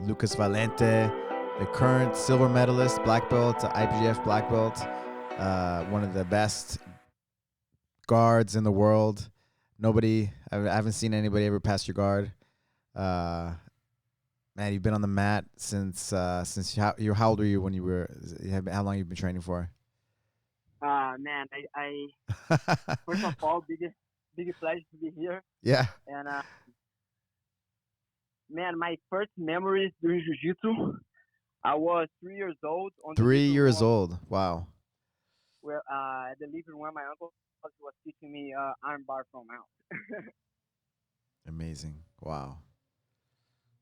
Lucas Valente, the current silver medalist, black belt, IBJJF black belt, one of the best guards in the world. I haven't seen anybody ever pass your guard. Man, you've been on the mat since how old were you when you were? How long you've been training for? Man, I first of all, biggest pleasure to be here. Yeah. And man, my first memories doing jiu-jitsu, I was 3 years old on the 3 years living room old. Wow. where at the living room my uncle was teaching me armbar from out. Amazing. Wow.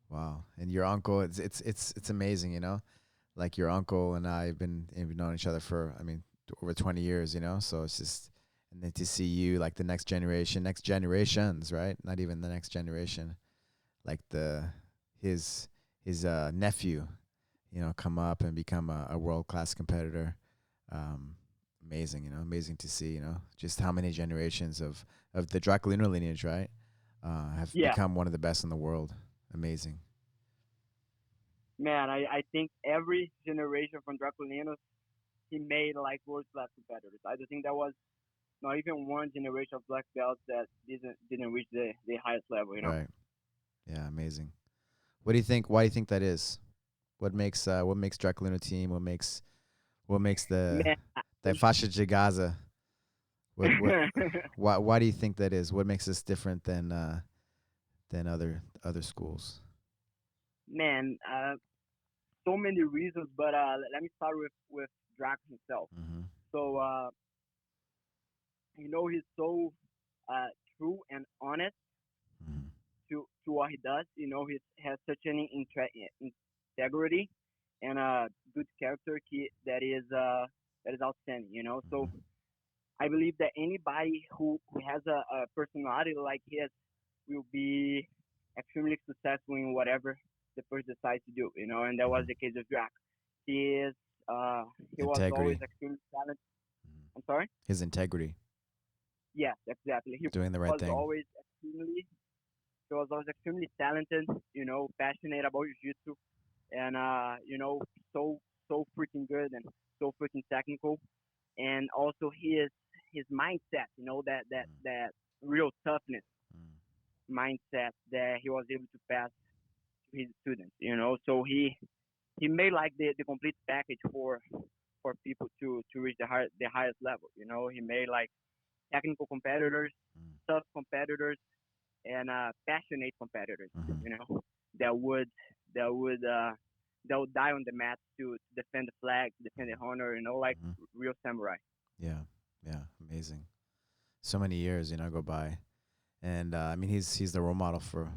Wow. And your uncle, it's amazing, you know? Like your uncle and I have been we've known each other for over 20 years, you know? So it's just, and then to see you like the next generations, right? Not even the next generation. Like his nephew, you know, come up and become a world class competitor. Amazing, you know, amazing to see, you know, just how many generations of the Draculino lineage, right? Have Yeah, become one of the best in the world. Amazing. man, I think every generation from Draculinos, he made like world class competitors. I don't think there was not even one generation of black belts that didn't reach the highest level, you know. Right. Yeah, amazing. What do you think? Why do you think that is? What makes Draculino team? What makes Man, the faixa de Gaza? What why do you think that is? What makes us different than other schools? man, so many reasons, but let me start with Drac himself. Mm-hmm. So he's so true and honest Mm-hmm. to what he does. He has such an integrity and a good character that is outstanding. So Mm-hmm. I believe that anybody who has a personality like his will be extremely successful in whatever the person decides to do. And that was Mm-hmm. the case of Drac. He is he was always Integrity. extremely talented. Mhm. I'm sorry. His integrity, Yes, exactly. He doing the right was thing. always extremely he was always extremely talented. Passionate about jiu-jitsu, and so so freaking good and so freaking technical. And also his mindset. That real toughness Mm. mindset that he was able to pass to his students. So he made like the complete package for people to reach the highest level. He made like technical competitors, Mm. tough competitors, and passionate competitors. Mm-hmm. You know that would that would uh, that would die on the mat to defend the flag, to defend the honor. Like Mm-hmm. real samurai. Yeah, yeah, amazing. So many years, you know, go by, and he's the role model for.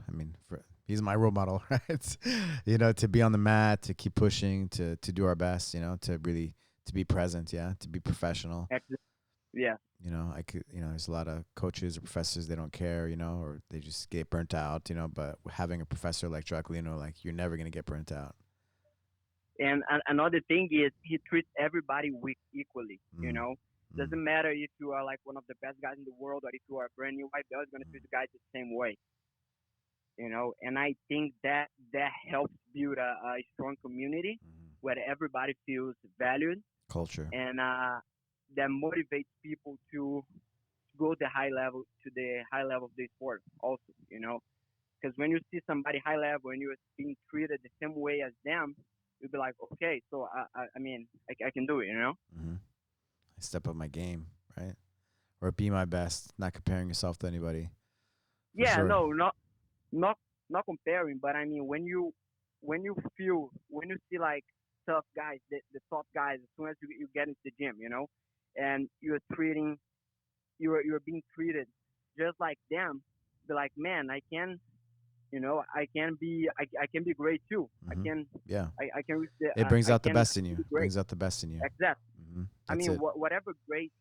He's my role model, right? You know, to be on the mat, to keep pushing, to do our best, you know, to really to be present, yeah, to be professional. Yeah, You know, there's a lot of coaches or professors, they don't care, you know, or they just get burnt out, you know. But having a professor like Draculino, like you're never gonna get burnt out. and another thing is he treats everybody equally. Mm, mm, Doesn't matter if you are like one of the best guys in the world or if you are a brand new white belt, he's gonna treat the guys the same way. And I think that helps build a strong community mm. where everybody feels valued Culture. and that motivates people to go to the high level of the sport also. Because when you see somebody high level and you're being treated the same way as them, you'll be like, okay, so I can do it. Mm-hmm. I step up my game, right? Or be my best, not comparing yourself to anybody, for Yeah, sure. no, not not comparing, but I mean when you see like tough guys, the top guys, as soon as you get into the gym, and you're being treated just like them, be like, man, I can be great too. Mm-hmm. Yeah, I can reach the it brings I out the can best in you. be great. Brings out the best in you. Exactly. Mm-hmm. I That's mean, it. whatever great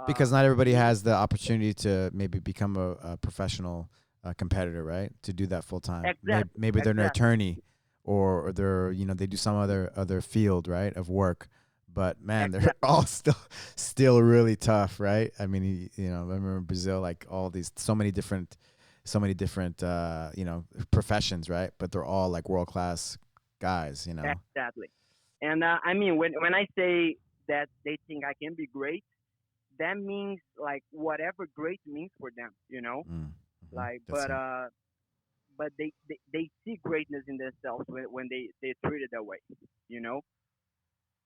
Because not everybody you has the opportunity to maybe become a professional competitor, right? To do that full time. exactly Maybe they're an exactly attorney, or they're, you know, they do some other field, right, of work. But man, they're exactly all still really tough, right? I mean, you know, I remember in Brazil, like all these so many different you know, professions, right? But they're all like world class guys, you know. exactly. And I mean, when I say that they think I can be great, that means like whatever great means for them, you know. Mm. Hmm. Like, That's it. but they see greatness in themselves when they treat it that way, you know.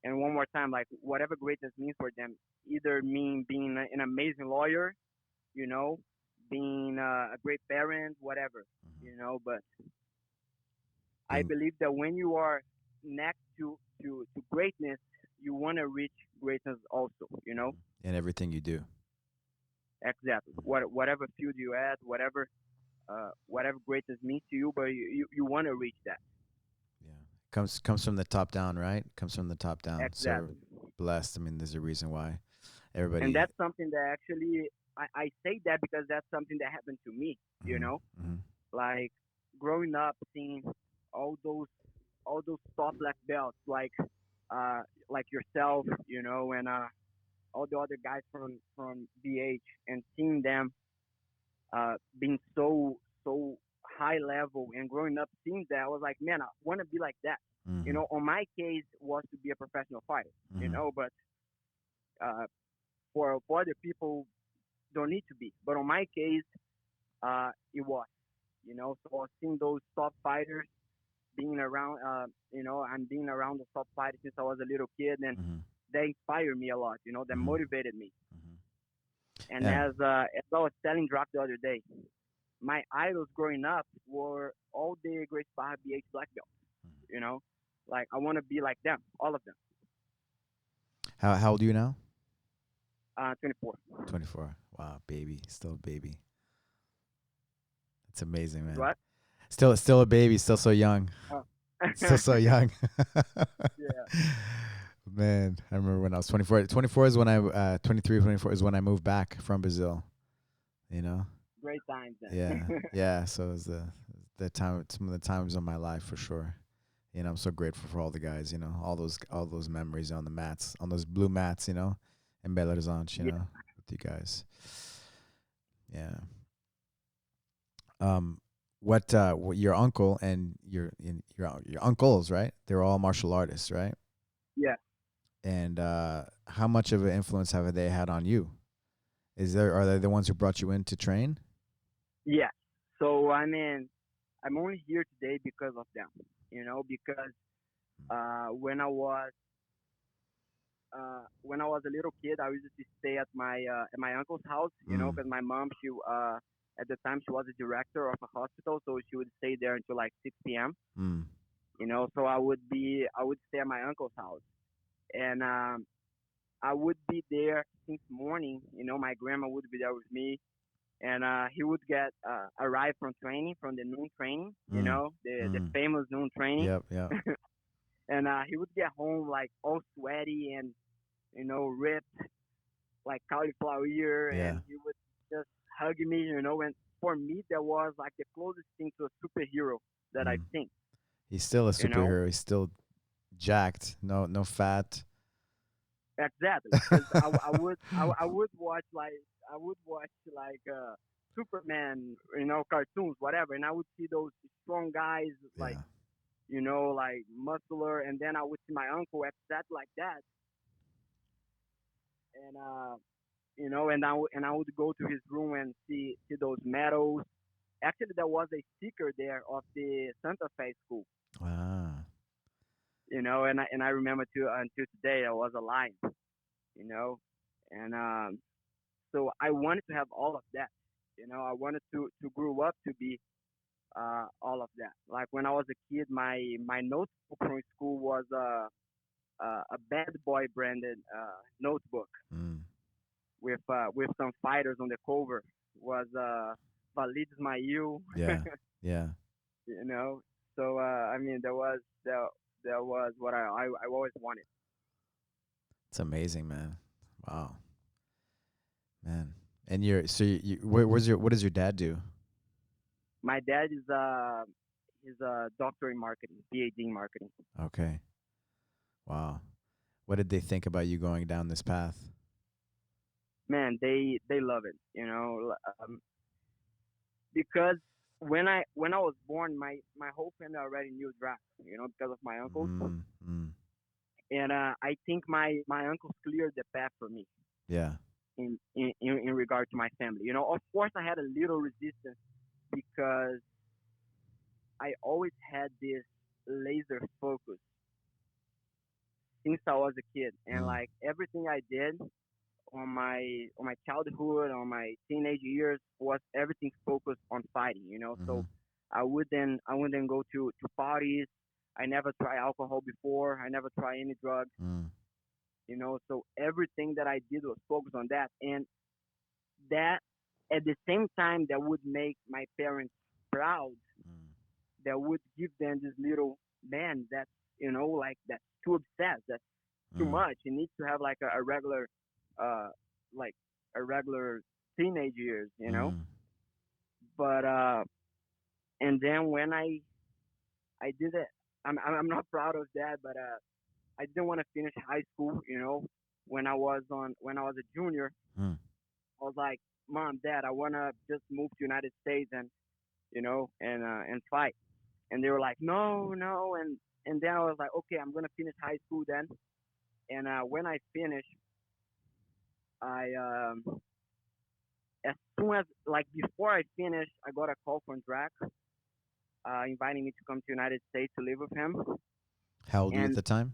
And one more time, like whatever greatness means for them, either mean being an amazing lawyer, you know, being a great parent, whatever, Hmm. you know. But I Being believe that when you are next to greatness, you want to reach greatness also, you know. in everything you do. Exactly. Whatever field you at, whatever greatness means to you, but you want to reach that. Yeah. Comes from the top down, right? Comes from the top down. So Exactly. blessed. I mean, there's a reason why And everybody. that's something that actually I say that because that's something that happened to me, you Hmm. know. Hmm. Like growing up seeing all those all those top black belts uh like yourself, you know, and all the other guys from BH, and seeing them being so high level, and growing up seeing that, I was like, man, I want to be like that. You Hmm. know, on my case was to be a professional fighter, you Hmm. know, but uh, for other people don't need to be. But on my case, it was, you know. So I was seeing those top fighters being around, you know, and being around the top fighters since I was a little kid, and Hmm. they inspired me a lot, you know, that Hmm. motivated me. Hmm. And Yeah. as I was telling Drac the other day, my idols growing up were all the great Baja BH black belts, you know, like I want to be like them, all of them. How old are you now? 24. 24. Wow, baby, still a baby. It's amazing, man. What? Still a baby, still so young. Uh, Still so young. yeah, Man, I remember when I was 24. 24 is when I 23, 24 is when I moved back from Brazil, you know? great times then. Yeah. Yeah, so it was the time, some of the times of my life for sure. You know, I'm so grateful for all the guys, you know, all those memories on the mats, on those blue mats, you know, in Belo Horizonte, you Yeah, know, with you guys. Yeah. Um, what your uncle and your uncles, right? They're all martial artists, right? yeah, And how much of an influence have they had on you? Are they the ones who brought you in to train? yeah. So I mean, I'm only here today because of them, you know, because uh, when I was when I was a little kid, I used to stay at my uncle's house, you know, Mm. because my mom, she at the time she was a director of a hospital, so she would stay there until like 6 p.m. Mm. You know, so I would stay at my uncle's house, and I would be there since morning. You know, my grandma would be there with me, and he would get arrive from training, from the noon training, you Mm. know, the Mm. famous noon training, Yep. Yep. and he would get home like all sweaty and, you know, ripped like cauliflower ear, Yeah. and he would just hug me, you know. And for me, that was like the closest thing to a superhero that I've Mm. seen, He's still a you know. superhero. He's still jacked. No fat. Exactly, because I would watch like Superman, you know, cartoons, whatever, and I would see those strong guys like, Yeah. you know, like muscular, and then I would see my uncle exactly like that, and you know, and I would go to his room and see those medals. Actually, there was a sticker there of the Santa Fe school, Ah. you know, and I remember too until today I was alive, you know, and so I wanted to have all of that, you know. I wanted to grow up to be all of that. Like when I was a kid, my notebook from school was a bad boy branded notebook Mm. with some fighters on the cover. Was Valid Ismail, Yeah. Yeah. you know. So I mean, there was what I always wanted. It's amazing, man. Wow, man. And what does your dad do? My dad is a doctor in marketing, PhD in marketing. Okay. Wow. What did they think about you going down this path? Man, they love it, you know, because when I was born, my whole family already knew Drac, because of my uncles. Mm, mm. And I think my uncles cleared the path for me Yeah. in regard to my family. Of course, I had a little resistance because I always had this laser focus since I was a kid, and Mm, like everything I did on my childhood, on my teenage years, was everything focused on fighting. mm-hmm. So I wouldn't go to parties. I never tried alcohol before. I never tried any drugs. So everything that I did was focused on that, and that at the same time that would make my parents proud, Mm, that would give them this little man that's like that's too obsessed, that's too mm, much. He needs to have like a regular uh like a regular teenage years. mm. But and then when I did it, I'm not proud of that, but I didn't want to finish high school. When I was a junior, Mm. I was like, Mom, Dad, I wanna just move to United States and fight. And they were like, no, no. And then I was like, okay, I'm gonna finish high school then. And when I finished, I as soon as like before I finished, I got a call from Drac, inviting me to come to United States to live with him. How old were you at And the time?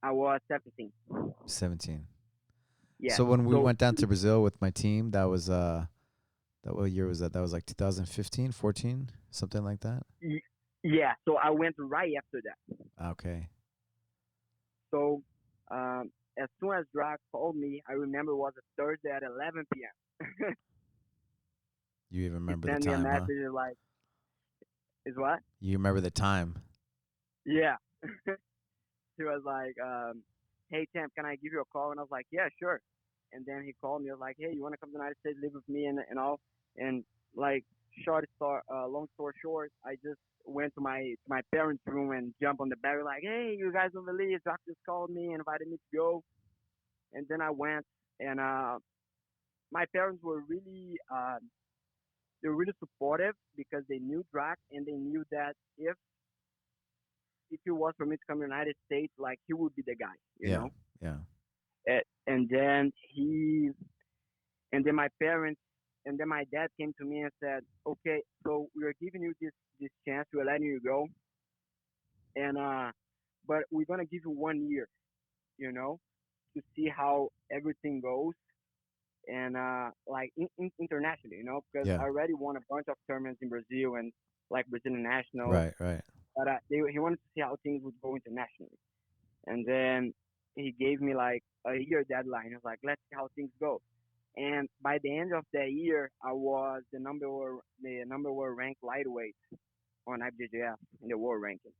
I was 17. 17. Yeah. So when we So went down to Brazil with my team, that was that what year was that? That was like 2015, 14, something like that. yeah. So I went right after that. Okay. So as soon as Drac called me, I remember it was a Thursday at 11 p.m. You even He remember the sent me a time, huh? message like, "Is what?" You remember the time. Yeah. He was like, "Hey Champ, can I give you a call?" And I was like, "Yeah, sure." And then he called me. I was like, "Hey, you want to come to the United States, live with me and all?" And like, long story short, I just went to my parents' room and jumped on the bed like, "Hey, you guys don't believe Doc just called me and invited me to go." And then I went, and my parents were really supportive because they knew Drac and they knew that if it was for me to come to the United States, like he would be the guy, you Yeah. know. Yeah. And then and then my parents, and then my dad came to me and said, "Okay, so we are giving you this chance, we're letting you go, and but we're gonna give you 1 year, you know, to see how everything goes, and like internationally, because Yeah. I already won a bunch of tournaments in Brazil and like Brazilian nationals, Right. Right. but he wanted to see how things would go internationally." And then he gave me like a year deadline. He was like, "Let's see how things go." And by the end of that year, I was the number one ranked lightweight on IBJJF in the world ranking.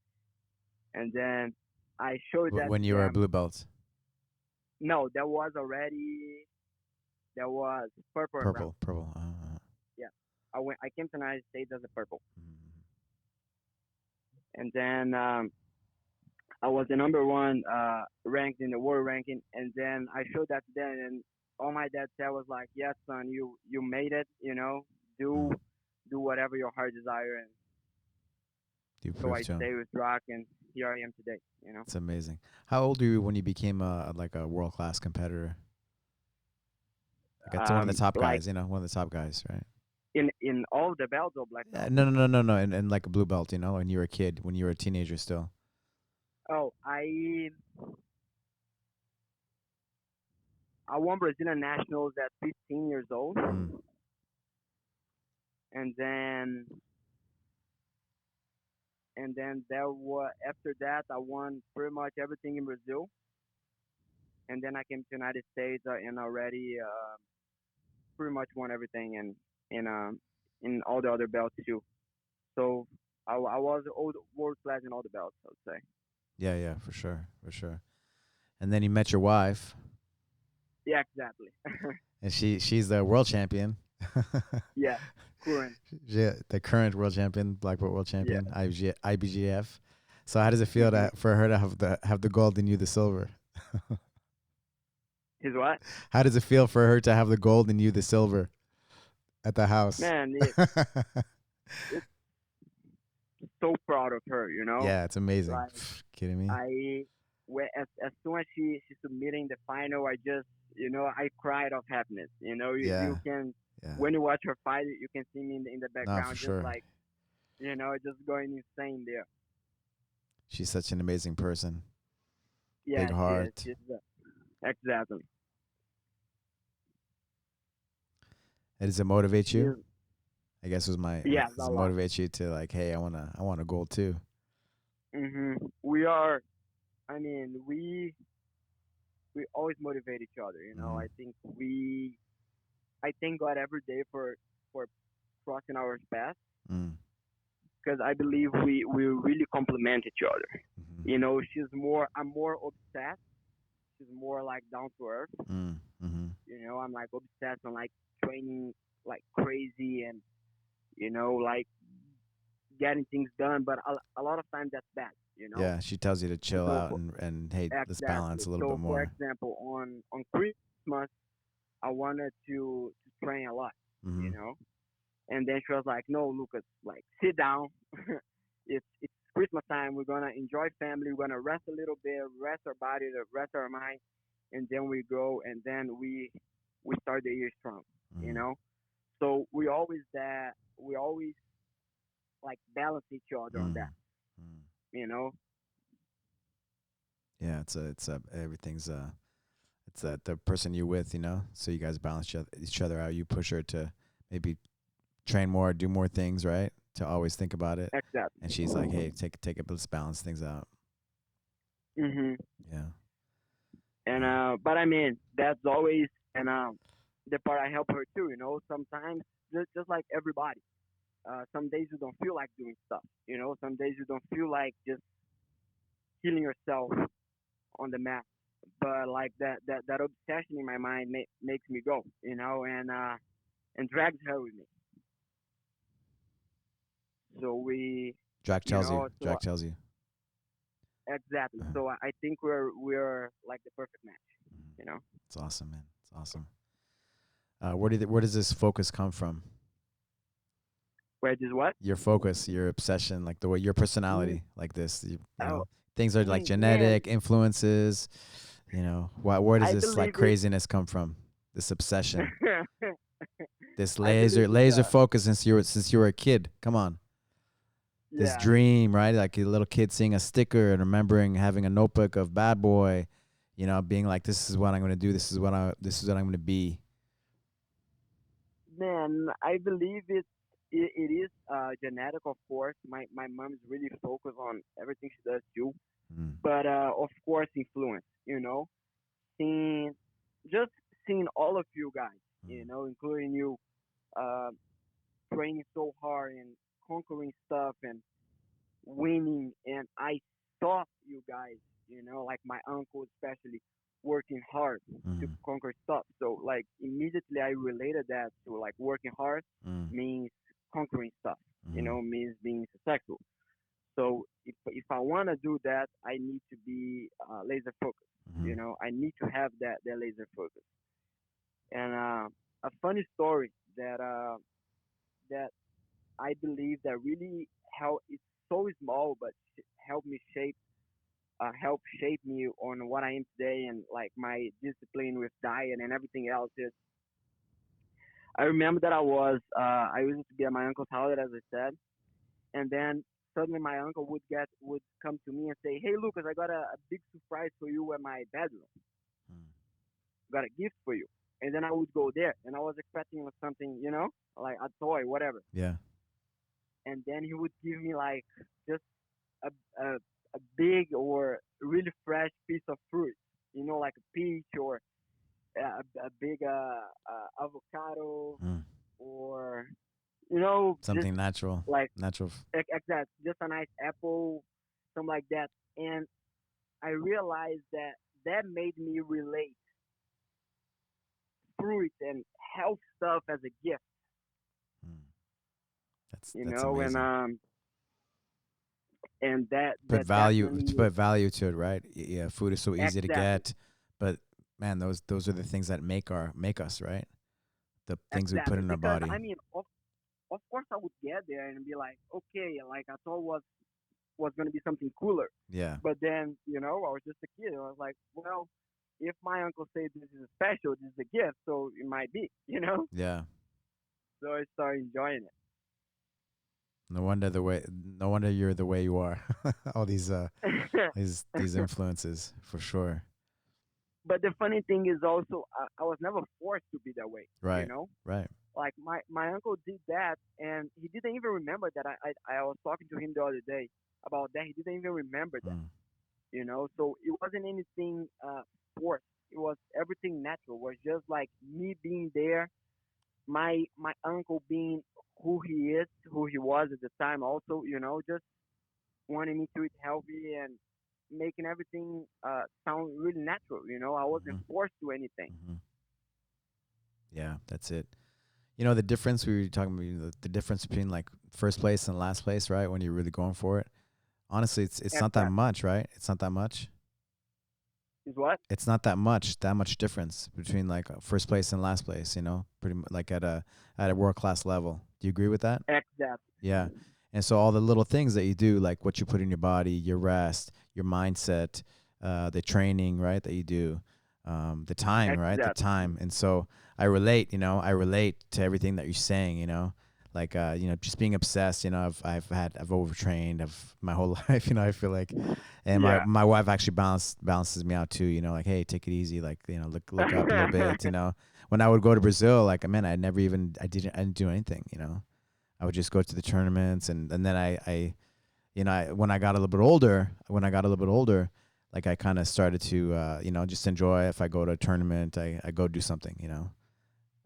And then I showed that When to you were a them. blue belt, No, that was purple and brown. purple, purple. Yeah, I came to the United States as a purple, Mm. and then I was the number one ranked in the world ranking. And then I showed that to them, and all my dad said was like, "Yes, son, you made it. Do Mm. do whatever your heart desire." And You so proved I to him. stayed with Rock, and here I am today. It's amazing. How old were you when you became like a world class competitor? Like it's one of the top Like guys, one of the top guys, right? in all the belts or black Yeah, belt. no, no, no, no, no. And like a blue belt, when you were a kid, when you were a teenager still. Oh, I won Brazilian nationals at 15 years old, Mm. and then after that I won pretty much everything in Brazil, and then I came to the United States and already pretty much won everything in all the other belts too. So I was world class in all the belts, I would say. Yeah, yeah, for sure, for sure. And then you met your wife, Yeah, exactly. and she's the world champion. Yeah, current. Yeah, the current world champion, black belt world Yeah. champion, IBGF. So how does it feel Hmm. for her to have the gold and you the silver? His what? How does it feel for her to have the gold and you the silver at the house? Man, it's so proud of her, Yeah, it's amazing. Like Kidding me? as soon as she submitted in the final, I just I cried of happiness. You Yeah, can yeah. when you watch her fight, you can see me in the No, for background, just sure. like just going insane there. She's such an amazing person. Big Yeah, she is. heart. Exactly. And does it motivate She you? is. I guess was my Yeah, does a it lot. motivate you to like, hey, I want a goal too. We are. I mean, we always motivate each other. Mm, I thank God every day for crossing our paths, mm, because I believe we really complement each other. mm, I'm more obsessed. She's more like down to earth. mm, mm. I'm like obsessed on like training like crazy, and like getting things done. But a lot of times that's bad. Yeah, she tells you to chill So out and hey, let's exactly. balance a little bit So for more. example, on Christmas, I wanted to train a lot, you Hmm. know. And then she was like, "No, Lucas, like sit down. It's Christmas time. We're gonna enjoy family. We're gonna rest a little bit, rest our body, rest our mind, and then we go, and then we start the year strong, you Hmm. know. So we always like balance each other on that, Mm, mm. you know. Yeah, it's everything's it's that the person you're with, so you guys balance each other out. You push her to maybe train more, do more things, right? To always think about it. And Exactly. she's like, hey, take it, let's balance things out. Mhm. Yeah. And Yeah. but I mean, that's always and the part I help her too. Sometimes just like everybody. Some days you don't feel like doing stuff. Some days you don't feel like just killing yourself on the mat. But like that obsession in my mind makes me go. And drags her with me. So Drac tells you. so Drac tells you. exactly. Uh-huh. So I think we're like the perfect match. Mhm. You know, It's awesome, man. It's awesome. Where does this focus come from? where does what? Your focus, your obsession, like the way your Mm, personality, like this. oh, Things are like man, genetic influences. Where does I this like believe it. craziness come from? This obsession, this I believe it's laser focus since you were a kid. Come on, this yeah. dream, right? Like a little kid seeing a sticker and remembering having a notebook of Bad Boy. Being like, this is what I'm gonna do. This is what I'm gonna be. Man, I believe it is genetic, of course. My mom is really focused on everything she does too, Mm, but of course influence. Seeing just seeing all of you guys, mm, including you, uh, training so hard and conquering stuff and winning, and I saw you guys, like my uncle especially, working hard to mm, conquer stuff. So like immediately I related that to like working hard mm, means conquering stuff, mm, means being successful. So if I want to do that, I need to be laser focused. mm. I need to have that laser focus. And a funny story that I believe that really help. It's so small, but helped me help shape me on what I am today, and like my discipline with diet and everything else is. I remember that I used to be at my uncle's house, as I said, and then suddenly my uncle would come to me and say, "Hey, Lucas, I got a big surprise for you at my bedroom. Mm. Got a gift for you." And then I would go there, and I was expecting something, like a toy, whatever. Yeah. And then he would give me like just a a, a big or really fresh piece of fruit, like a peach or a big avocado, Mm. or just Something natural. like Natural. exact, just a nice apple, something like that. And I realized that made me relate fruit and health stuff as a gift, Mm. That's you that's know, and amazing. um and that Put that value to definitely put value to it, right? Yeah, food is so easy to exactly get, but man, those are the things that make us, right? The things we put exactly in our because body. I mean of course I would get there and be like, okay, like I thought was gonna be something cooler. Yeah. But then, I was just a kid. I was like, well, if my uncle said this is special, this is a gift, so it might be, Yeah. So I started enjoying No wonder you're the way you are. All it. these influences for sure. But the funny thing is also, I was never forced to be that way, Right. Right. Like my uncle did that, and he didn't even remember that. I was talking to him the other day about that. He didn't even remember that, Mm. So it wasn't anything forced. It was everything natural. It was just like me being there, my uncle being who he is, who he was at the time. Also, just wanting me to eat healthy and making everything sound really natural. I wasn't Mhm. forced to anything. Mhm. Yeah, that's it. You know the difference we were talking about, the difference between like first place and last place, right? When you're really going for it. Honestly, it's not that Exactly. much, right? It's not that much. Is what? It's not that much difference between like first place and last place, pretty much like at a world class level. Do you agree with that? Exactly. Yeah. And so all the little things that you do, like what you put in your body, your rest, your mindset, the training, right, that you do, the time, right, the Exactly. time. And so I relate to everything that you're saying, like, just being obsessed, I've overtrained my whole life, I feel like, and my, Yeah. my wife actually balances me out too, like, hey, take it easy. Like, look up a little bit, when I would go to Brazil, like, man, I didn't do anything, I would just go to the tournaments, and then when I got a little bit older, like I kind of started to, just enjoy. If I go to a tournament, I go do something,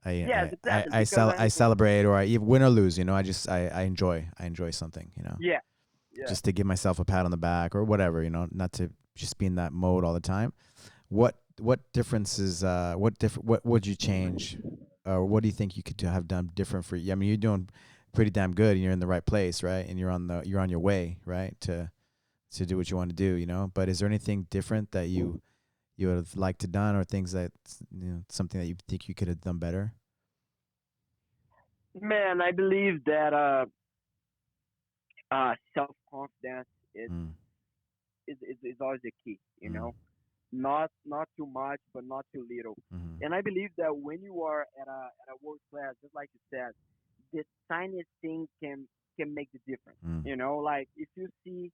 I Yes, I I exactly. I, Because cel- I I mean, celebrate, or I even win or lose, I enjoy something, yeah, yeah. just to give myself a pat on the back or whatever, not to just be in that mode all the time. What differences? What would you change, or what do you think you could have done different for you? I mean, you're doing pretty damn good, and you're in the right place, right? And you're on your way, right, to do what you want to do, But is there anything different that you would have liked to done, or things that something that you think you could have done better? Man, I believe that self confidence is, Mm, is always the key. mm, Not too much, but not too little. mm, And I believe that when you are at a world class, just like you said, the tiniest thing can make the difference. mm, Like if you see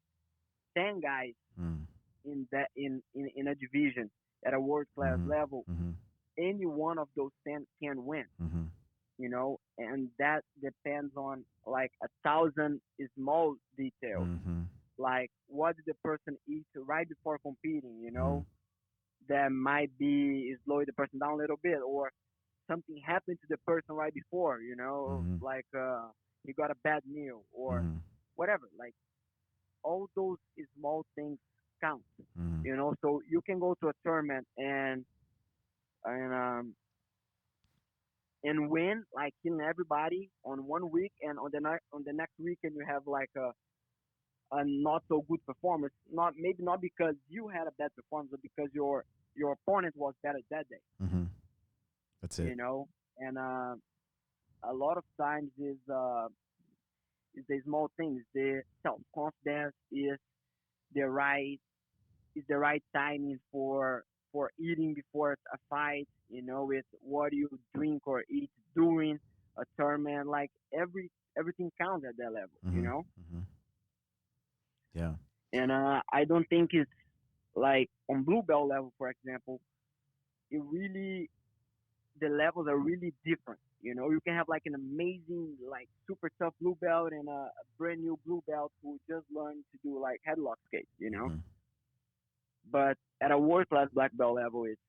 10 guys mm, in a division at a world class mm, level, mm, any one of those 10 can win. mm, And that depends on like 1,000 small details, mm, like what did the person eat right before competing, mm, that might be slow the person down a little bit, or something happened to the person right before, mm, like he got a bad meal or mm, whatever. Like all those small things count, mm, So you can go to a tournament and um and win, like killing everybody on one week, and on the next weekend you have like a not so good performance. Not maybe not because you had a bad performance, but because your opponent was better that day. mm. That's it. You know, and a lot of times is the small things. The self confidence the right the right timing for eating before a fight. With what you drink or eat during a tournament. Like everything counts at that level. Mm, yeah. And I don't think it's like on blue belt level, for example. It really the levels are really different. You can have like an amazing, like super tough blue belt and a brand new blue belt who just learned to do like headlock skates. Mm, But at a world class black belt level, it's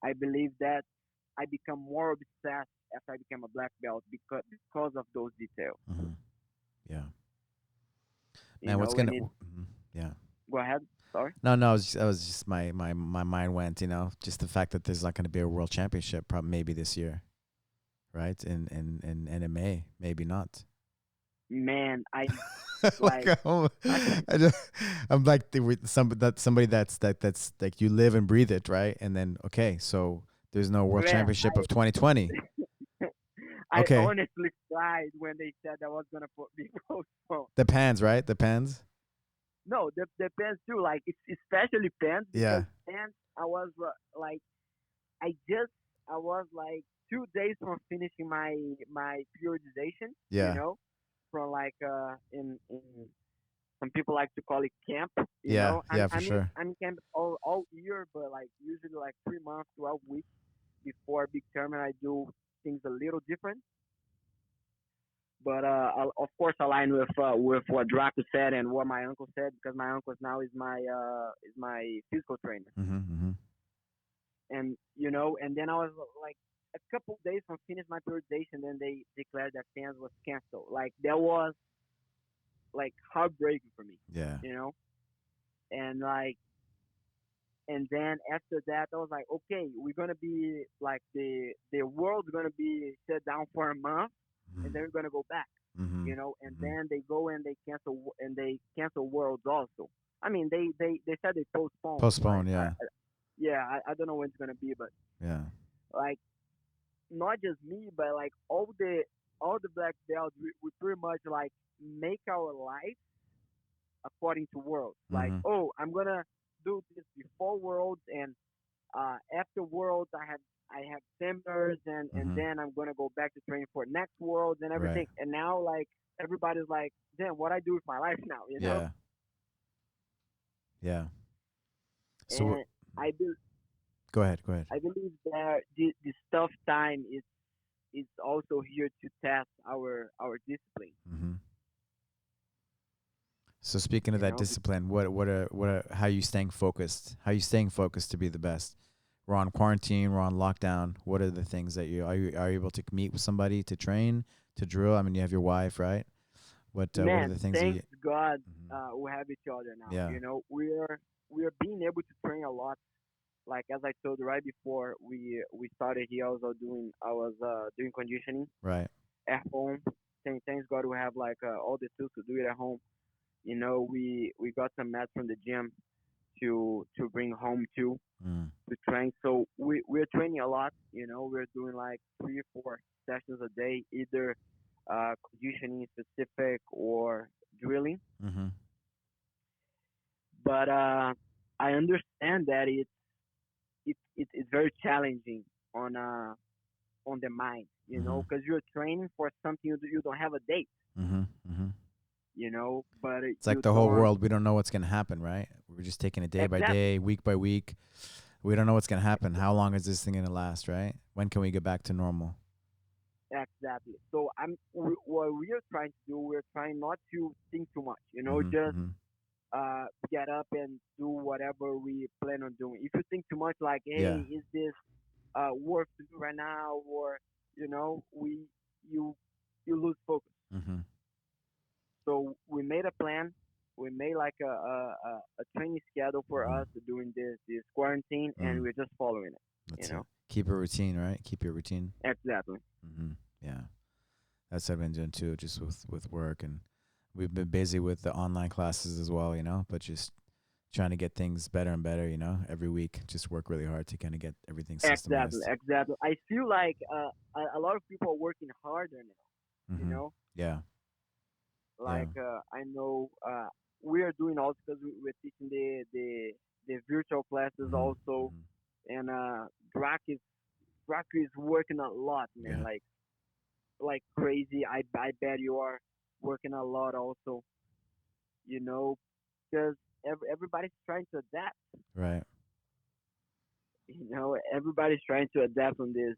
I believe that I become more obsessed after I became a black belt because of those details. mm, yeah. Man, And it yeah. go ahead. Sorry. No, no, I was just my mind went, just the fact that there's not going to be a world championship, probably maybe this year, right? In MMA, maybe not. Man, I Like, like I I just, I'm like somebody that's like you live and breathe it, right? And then okay, so there's no world man, championship of 2020. I Okay. honestly cried when they said that was gonna be postponed. The pans, right? The pans. No, the pants too. Like it's especially pants because Yeah. pants. I was like, I just I was like 2 days from finishing my periodization. You Yeah. know, from like in some people like to call it camp. You Yeah. know, Yeah. For sure. I'm in camp all year, but like usually like 3 months, 12 weeks before a big tournament, I do things a little different. But I'll, of course, align with what Draco said and what my uncle said because my uncle now is my physical trainer, Mm-hmm. Mm-hmm. and you know, and then I was like a couple days from finish my periodization, then they declared that fans was canceled. Like that was like heartbreaking for me, Yeah. you know, and like and then after that I was like, okay, we're gonna be like the world's gonna be shut down for a month, and then we're gonna go back, Mm-hmm. you know, and Mm-hmm. then they go and they cancel worlds also. I mean, they said they postponed, Postpone. like Yeah. yeah, I don't know when it's gonna be, but Yeah. like not just me, but like all the black belts, we pretty much like make our life according to worlds. Like, Mm-hmm. oh, I'm gonna do this before worlds, and after worlds, I have seminars, and Mm-hmm. then I'm gonna go back to training for next worlds and Right. everything. And now like everybody's like, damn, what I do with my life now, you know? Yeah. Yeah. So And I be, go ahead. Go ahead. I believe that this tough time is also here to test our discipline. Mm-hmm. So speaking of You that know, discipline, how you staying focused? How you staying focused to be the best? We're on quarantine. We're on lockdown. What are the things that you able to meet with somebody to train to drill? I mean, you have your wife, right? What are man, the things that you? thanks God, Mhm. we have each other now. Yeah. You know, we are being able to train a lot. Like as I told you right before we started here, I was doing conditioning Right. at home. Thanks God we have like all the tools to do it at home. You know, we got some mats from the gym to bring home too Mm. to train. So we're training a lot. You know, we're doing like 3 or 4 sessions a day, either conditioning specific or drilling. Mm-hmm. But I understand that it's very challenging on on the mind, you Mm-hmm. know, because you're training for something you don't have a date, Mm-hmm. Mm-hmm. you know, but It's like you the whole don't world. We don't know what's gonna happen, right? We're just taking it day by exactly day, week by week. We don't know what's gonna happen. How long is this thing gonna last, right? When can we get back to normal? exactly. So what we're trying to do, we're trying not to think too much, you know, Mm-hmm. just Mm-hmm. get up and do whatever we plan on doing. If you think too much, like, Yeah. hey, is this work to do right now, or you know, you you lose focus. Mm-hmm. So we made a plan. We made like a training schedule for Mm-hmm. us doing this quarantine, and Mm. we're just following it. You That's it. know, Keep a routine, right? Keep your routine. exactly. Mm-hmm. Yeah. That's what I've been doing too, just with work, and we've been busy with the online classes as well, but just trying to get things better and better, every week. Just work really hard to kind of get everything Exactly, systemized. exactly. I feel like a lot of people are working harder now. You Mm-hmm. know, Yeah. Yeah. like I know we are doing also because we're teaching the virtual classes Mm-hmm. also, Mm-hmm. and Drac is working a lot, man. Yeah. Like crazy. I bet you are working a lot also. You know, because everybody's trying to adapt. Right. You know, everybody's trying to adapt on this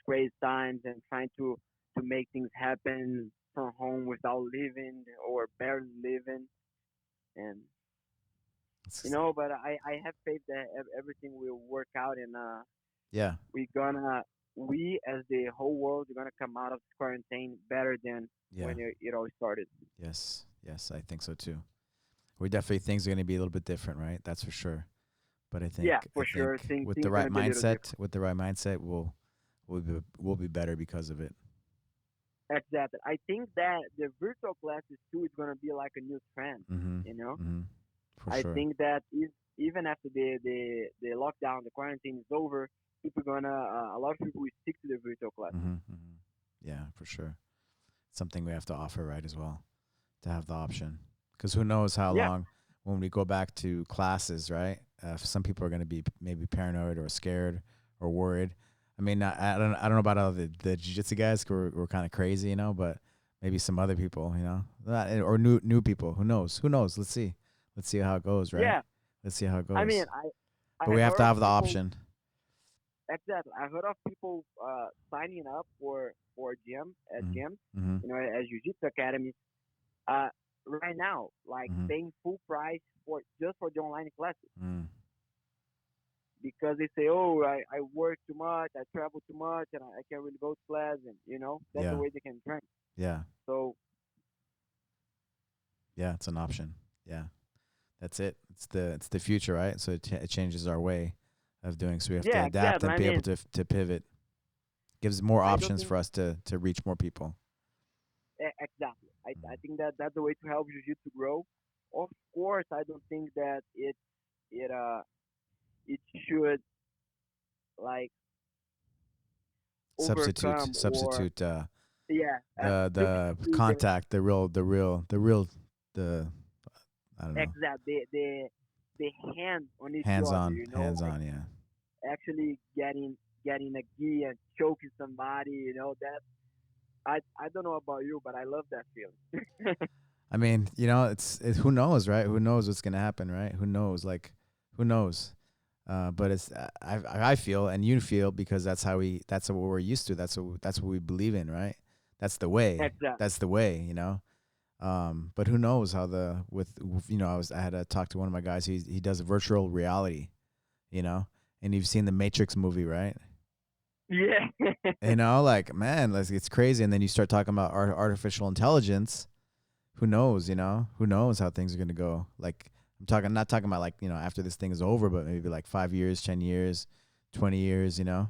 crazy times and trying to make things happen from home without leaving or barely living. And you It's, know, but I have faith that everything will work out, and yeah. we gonna we as the whole world are gonna come out of this quarantine better than Yeah. when it all started. Yes. Yes. I think so too. We definitely things are going to be a little bit different, right? That's for sure. But I think Yeah, I for sure. think with the Things right gonna be a little mindset, different. we'll be better because of it. Exactly. I think that the virtual classes too is gonna be like a new trend. Mhm. You know, Mhm. For I sure. think that even after the lockdown, the quarantine is over, people gonna a lot of people will stick to the virtual classes. Mhm. Mhm. Yeah, for sure. Something we have to offer, right, as well, to have the option. Because who knows how Yeah, long when we go back to classes, right? Some people are going to be maybe paranoid or scared or worried. I mean, I don't know about all the jiu-jitsu guys. We're kind of crazy, you know, but maybe some other people, you know, or new people. Who knows? Who knows? Let's see how it goes, right? yeah. Let's see how it I mean, goes. I But we have heard to of have the people option. exactly. I heard of people signing up for gym at Mm-hmm. gyms, Mm-hmm. as jiu-jitsu academies. Uh, right now, like Mm-hmm. paying full price for just for the online classes Mm. because they say, oh, I work too much, I travel too much, and I can't really go to class, and that's the Yeah. way they can train. Yeah. So Yeah. It's an option. Yeah. That's it. It's the future, right? So it changes our way of doing. So we have to yeah, adapt exactly. and I be able mean, to pivot. Gives more I don't options think for us to reach more people. exactly. I Mm. think that that's the way to help jiu-jitsu grow. Of course, I don't think that it it should like Substitute overcome or substitute yeah the substitute contact, the I don't know, exact the hand on each hands other. on hands on. Yeah. Actually getting a gi and choking somebody. That I don't know about you, but I love that feeling. I mean, you know, who knows, right? Who knows what's gonna happen, right? Who knows? Like, who knows? But it's I feel and you feel because that's what we're used to. That's what we believe in, right? That's the way. exactly. That's the way, you know. But who knows how with you know I had to talk to one of my guys. He does virtual reality, you know, and you've seen the Matrix movie, right? Yeah. You know, like man, like, it's crazy. And then you start talking about artificial intelligence. Who knows? You know, who knows how things are gonna go? Like I'm not talking about like after this thing is over, but maybe like 5 years, 10 years, 20 years. You know,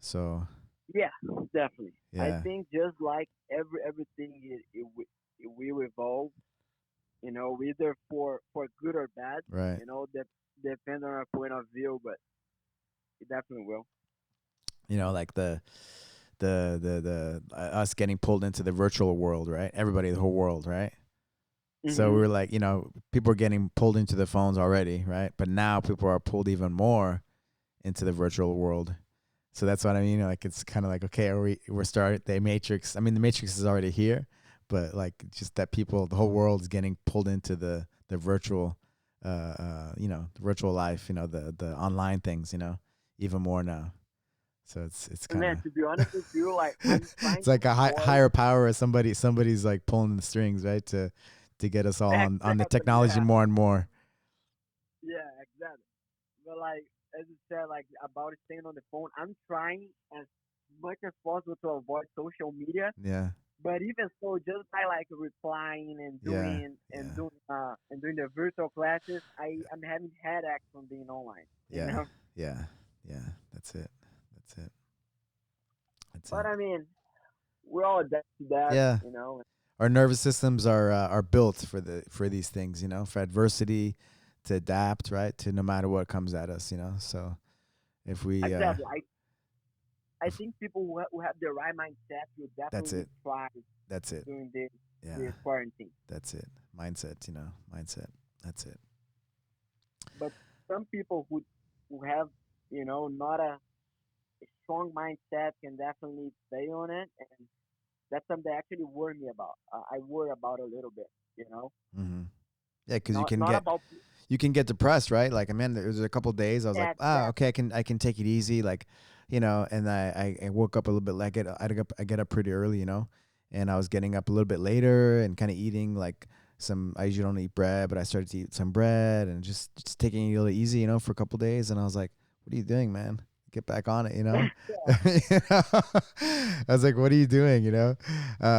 so Yeah, definitely. I yeah, think just like everything, it will evolve. Either for good or bad. right. Depend on our point of view, but it definitely will. You know, like us getting pulled into the virtual world, right? Everybody, the whole world, right? So we Mhm. were like, people are getting pulled into the phones already, right? But now people are pulled even more into the virtual world. So that's what I mean. Like it's kind of like, okay, we're started the Matrix. I mean, the Matrix is already here, but like just that the whole world is getting pulled into the virtual, the virtual life. The online things. Even more now. So it's And kind of man, to be honest with you, like I'm trying it's like to a avoid higher power. Or somebody's like pulling the strings, right? To get us all on the exactly, technology yeah, more and more. yeah, exactly. But like as you said, like about staying on the phone, I'm trying as much as possible to avoid social media. Yeah, But even so, just by like replying and yeah, doing and yeah, doing and doing the virtual classes, I'm having headaches from being online. You yeah, know. yeah, yeah. That's it. That's it. That's But it. I mean, we're all adapt to that. Yeah, our nervous systems are built for these things. For adversity, to adapt, right? To no matter what comes at us. So if we, Exactly. I think people who have the right mindset will that's definitely it. thrive That's it. during Yeah, the quarantine. that's it. Mindset. Mindset. That's it. But some people who have not a strong mindset can definitely stay on it, and that's something that actually worry me about. I worry about a little bit. You know, Mm-hmm. Yeah, because you not can not get about you can get depressed, right? Like, I mean, there was a couple of days I was like, exactly. okay, I can take it easy, like, and I woke up a little bit like I get up pretty early, and I was getting up a little bit later and kind of eating like I usually don't eat bread, but I started to eat some bread and just taking it a little easy, for a couple of days, and I was like, what are you doing, man? Get back on it, You know? I was like, what are you doing,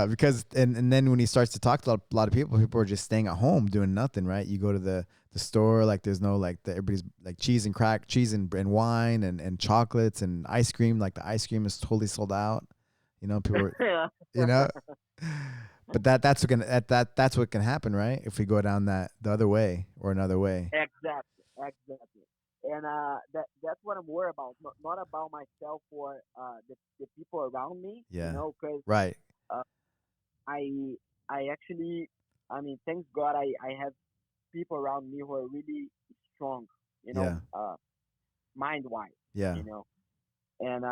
because and then when he starts to talk to a lot of people are just staying at home doing nothing, right? You go to the store, like there's no like everybody's like cheese and wine and chocolates and ice cream, like the ice cream is totally sold out, people are, Yeah. you know but that's what can happen, right? If we go down the other way or another way. Exactly, exactly. and that's what I'm worried about. Not about myself or the people around me, Yeah. because Right. uh, I I actually, I mean, thanks God, I have people around me who are really strong, Yeah. mind wise, Yeah. you know, and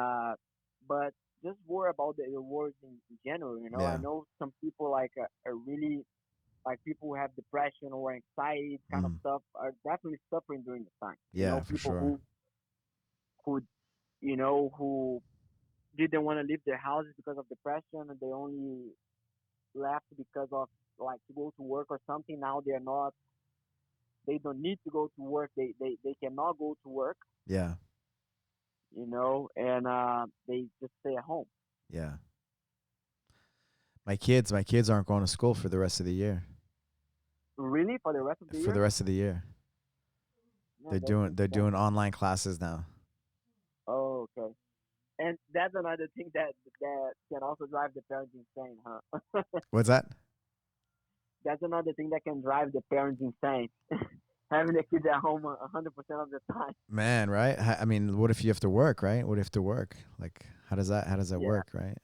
but just worry about the rewards in general. I Yeah. know some people like are really like people who have depression or anxiety kind of Mm. stuff are definitely suffering during the time. Yeah, for People sure. who who didn't want to leave their houses because of depression and they only left because of like to go to work or something. Now they're not. They don't need to go to work. They cannot go to work. Yeah. And they just stay at home. Yeah. My kids aren't going to school for the rest of the year. Really, for the rest of the For the year? rest of the year. Man, that's They're insane. doing online classes now. Oh, okay. And that's another thing that can also drive the parents insane, huh? What's that? That's another thing that can drive the parents insane. Having the kids at home 100% of the time. Man, right? I mean, what if you have to work, right? What if you have to work? Like how does that Yeah, work, right?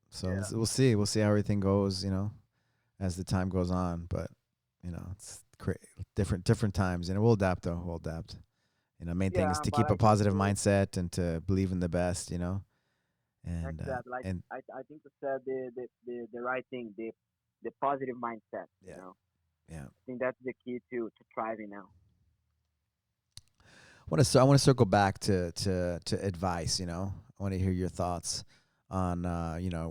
So yeah, we'll see. We'll see how everything goes, as the time goes on, but it's different times, and we'll adapt though. We'll adapt. Main thing is yeah. to But keep I a think positive mindset and to believe in the best, and exactly like and I think you said the right thing, the positive mindset. yeah, yeah. I think that's the key to thriving now. I want to circle back to advice. I want to hear your thoughts on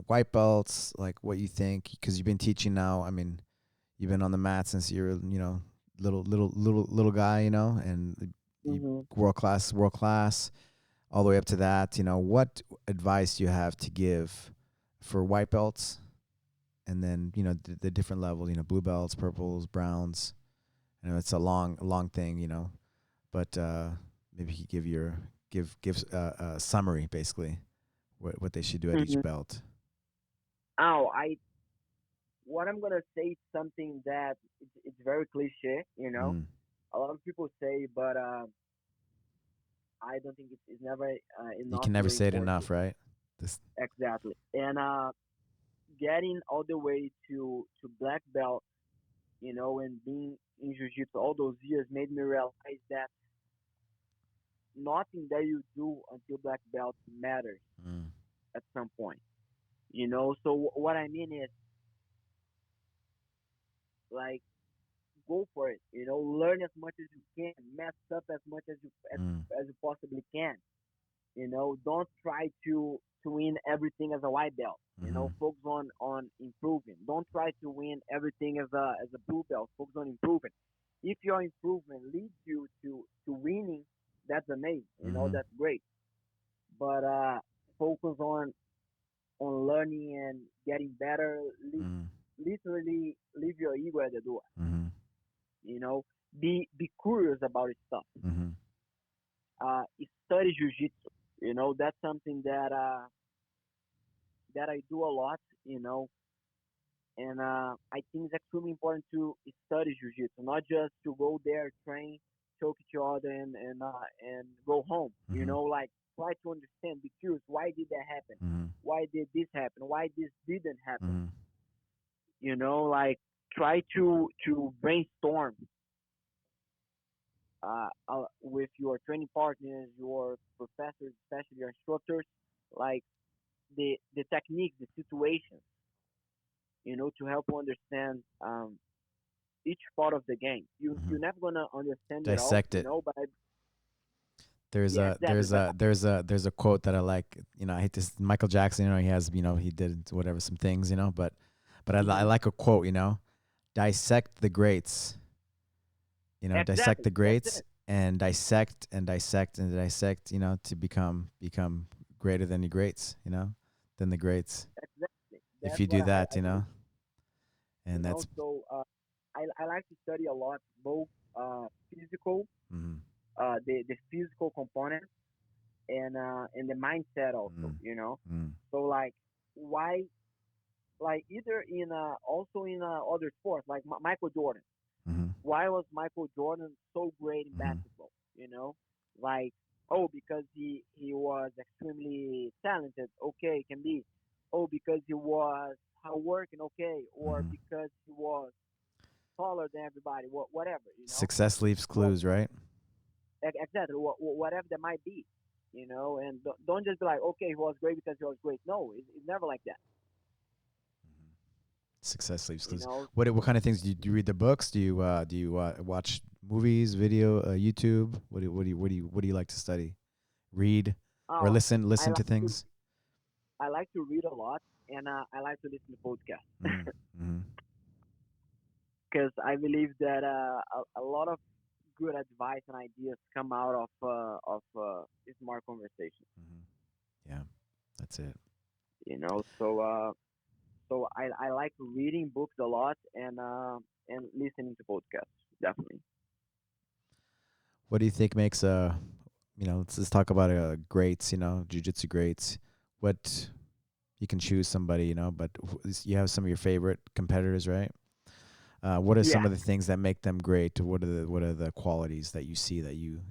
white belts, like what you think, because you've been teaching now. I mean, you've been on the mat since you're little guy, and you Mhm. world class, all the way up to that. What advice do you have to give for white belts, and then the different levels, blue belts, purples, browns. It's a long thing, but maybe you could give a summary, basically what they should do at each Mhm. belt. Oh, what I'm gonna say is something that it's very cliche. Mm. A lot of people say, but I don't think it's never You enough can never say it reinforced. enough, right? This. Exactly. And getting all the way to black belt, and being in jiu-jitsu all those years made me realize that nothing that you do until black belt matters Mm. at some point. So what I mean is like go for it. Learn as much as you can, mess up as much Mm. as you possibly can. Don't try to win everything as a white belt. Mm-hmm. Focus on improving. Don't try to win everything as a blue belt. Focus on improving. If your improvement leads you to winning, that's amazing. Mm-hmm. That's great. But focus on learning and getting better. Mm-hmm. Literally, leave your ego at the door. Mm-hmm. You know, be curious about stuff. Mm-hmm. Uh, Study jujitsu. That's something that I do a lot. And I think it's extremely important to study jujitsu, not just to go there, train, choke each other, and go home. Mm-hmm. Like try to understand, be curious. Why did that happen? Mm-hmm. Why did this happen? Why this didn't happen? Mm-hmm. Like try to brainstorm with your training partners, your professors, especially your instructors, like the techniques, the situations, to help you understand each part of the game. Mm-hmm. You're never gonna understand it all, Dissect it. but There's yeah, a exactly. there's But a there's a there's a quote that I like. I hate this. Michael Jackson. He has. He did whatever some things. But I hmm like a quote. Dissect the greats. Dissect exactly, the that's greats it. and dissect and dissect and dissect. To become greater than the greats. Than the greats. Exactly, If that's you what do I that, believe. and that's. So I like to study a lot both physical, Mm-hmm. the physical component and the mindset also. Mm-hmm. So like why like either in also in other sports like Michael Jordan. Mm-hmm. Why was Michael Jordan so great in Mm-hmm. basketball? like, oh, because he was extremely talented, okay, it can be. Oh, because he was hardworking, okay, or Hmm. because he was taller than everybody, whatever, Success leaves What clues, right? exactly, whatever that might be, and don't just be like, okay, he was great because he was great. No, it's never like that, Success leaves you clues. know. What kind of things do you read the books? Do you watch movies, video, YouTube? What do you like to study? Read or Oh, I listen to like to things? I like to read a lot, and I like to listen to podcasts Mm, mm-hmm. because I believe that a lot of good advice and ideas come out of smart conversation. Hmm. Yeah, that's it. So I like reading books a lot and listening to podcasts definitely. What do you think makes let's talk about greats, jiu-jitsu greats. What you can choose somebody, but you have some of your favorite competitors, right? What are some Yeah, of the things that make them great? What are the qualities that you see that you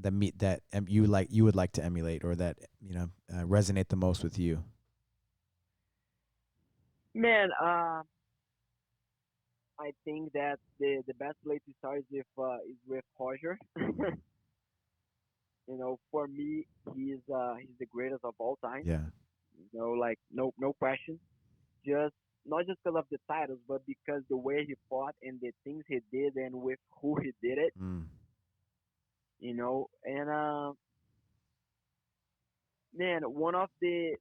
that meet that you would like to emulate or that resonate the most with you? man. I think that the best place to start is with Roger. For me, he's the greatest of all time. Yeah. Like no question. Just not just because of the titles, but because the way he fought and the things he did and with who he did it. Mm. And man, one of the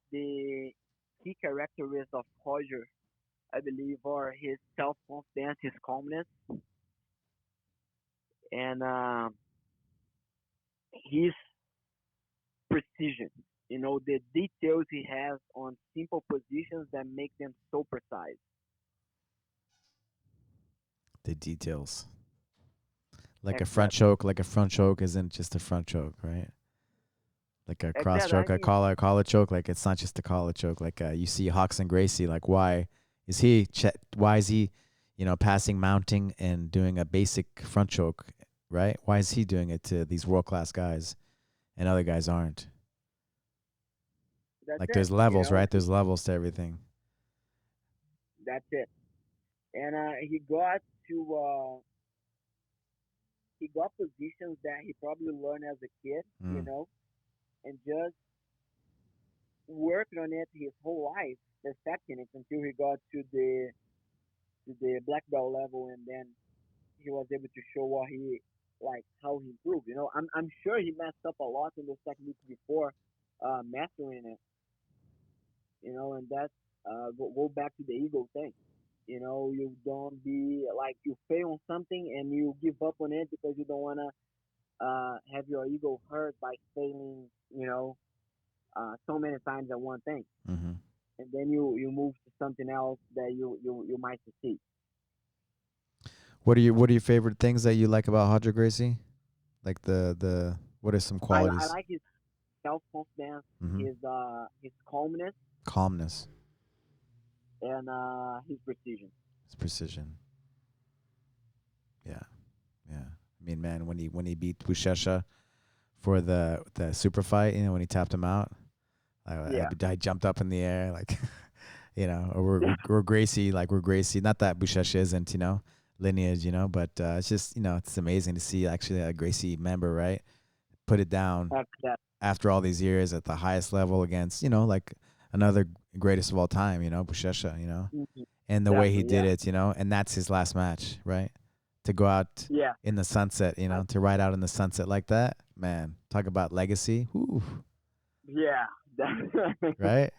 key characteristics of Roger, I believe, are his self confidence, his calmness, and his precision. The details he has on simple positions that make them so precise. The details. Like a front Exactly. choke, isn't just a front choke, right? Like a cross Exactly. I choke, a mean, collar choke. Like it's not just a collar choke. Like you see Hawks and Gracie. Like why is he, passing, mounting, and doing a basic front choke, right? Why is he doing it to these world class guys and other guys aren't? that's Like it. there's levels, right? There's levels to everything. That's it. And to uh, he got positions that he probably learned as a kid, Mm. and just worked on it his whole life, perfecting it until he got to the black belt level, and then he was able to show what he like how he improved. I'm sure he messed up a lot in those techniques before mastering it. And that's go back to the ego thing. You don't be like you fail on something and you give up on it because you don't wanna have your ego hurt by failing. So many times at one thing, Mm-hmm. and then you move to something else that you might succeed. What are your favorite things that you like about Hodger Gracie? Like what are some I qualities? like his self confidence, Mm-hmm. his calmness, Calmness, and his precision. it's precision. Yeah, yeah. I mean, man, when he beat Bushesha for the super fight, when he tapped him out, Yeah, I jumped up in the air like, or we're Gracie, like we're Gracie. Not that Bushesha isn't, lineage, but it's just, it's amazing to see actually a Gracie member, right, put it down that. after all these years at the highest level against, like another greatest of all time, Bushesha, Mhm. and the way he Definitely, did yeah, it, and that's his last match, right? To go out yeah, in the sunset, I, to ride out in the sunset like that, man. Talk about legacy, whew, yeah, right?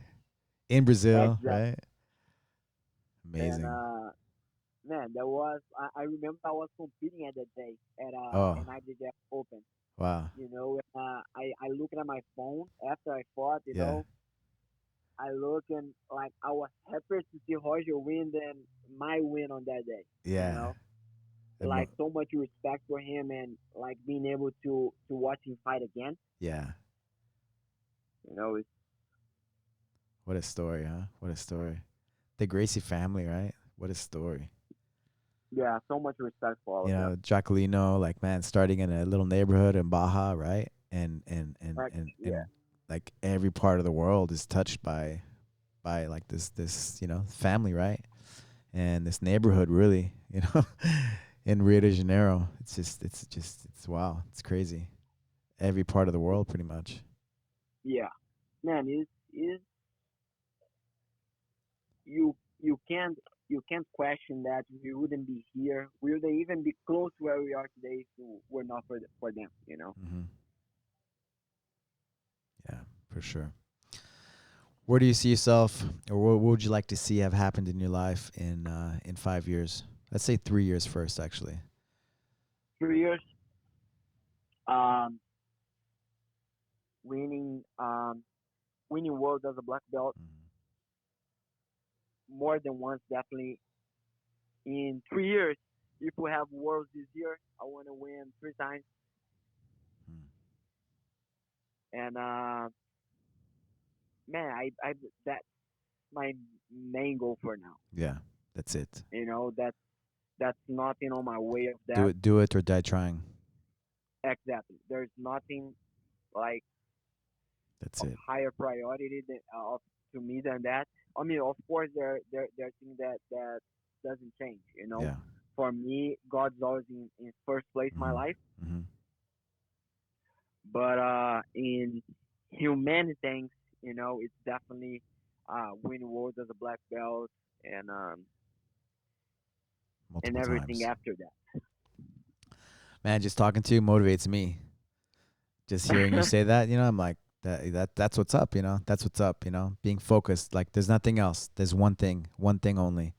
In Brazil, exactly. right? And Amazing. man, I remember I was competing at that day at Oh, an IBJJF Open. wow. I looked at my phone after I fought. Yeah, I look and like I was happier to see Roger win than my win on that day. You yeah, know, like so much respect for him and like being able to watch him fight again. yeah. It's What a story, huh? What a story. The Gracie family, right? What a story. Yeah, so much respect for all You of them. know, Draculino, like man, starting in a little neighborhood in Baja, right? And Yeah, like every part of the world is touched by like this family, right? And this neighborhood, really, in Rio de Janeiro. It's wow, it's crazy. Every part of the world, pretty much. yeah, man, is you can't question that we wouldn't be here. We wouldn't even be close to where we are today if it were not for them. Hmm. Yeah, for sure. Where do you see yourself, or what would you like to see have happened in your life in 5 years? Let's say 3 years first, actually. 3 years, um, winning winning world as a black belt Mm-hmm. more than once, definitely. In 3 years, if we have worlds this year, I want to win 3 times. And man, I that's my main goal for now. Yeah, that's it. That's nothing on my way of Do that. it, do it, or die trying. Exactly. There's nothing like That's of it. higher priority to me than that. I mean, of course, there are things that doesn't change. Yeah. For me, God's always in first place in my Mm-hmm. life. Mm-hmm. But in human things, it's definitely winning world as a black belt and and Multiple everything times. after Man, just talking to you motivates me. Just hearing you that. say that, I'm like that's what's up, That's what's up, Being focused. Like there's nothing else. There's one thing only.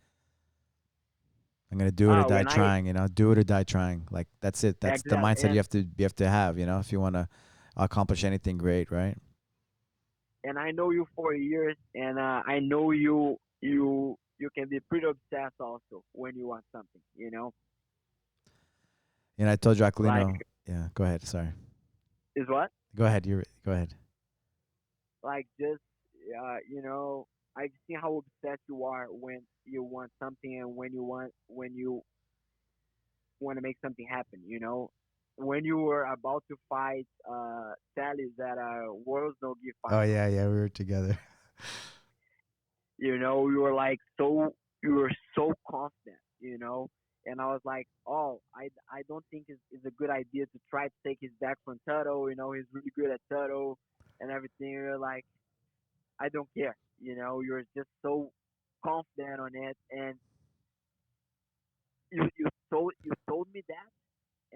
I'm gonna do it or die When I trying, Do it or die trying. Like that's it. That's the exactly mindset you have to have, if you wanna accomplish anything great, right? and I know you for years, and I know you can be pretty obsessed also when you want something. And I told Like Draculino, yeah, go ahead. Sorry. is what Go ahead. Go ahead. like just I've seen how obsessed you are when you want something and when you want to make something happen. When you were about to fight Sally's at a World's No Gi Oh final, yeah, yeah, we were together. you were like you were so confident. And I was like, oh, I don't think it's a good idea to try to take his back from Turtle. He's really good at Turtle and everything. You're like, I don't care. You're just so confident on it, and you told me that,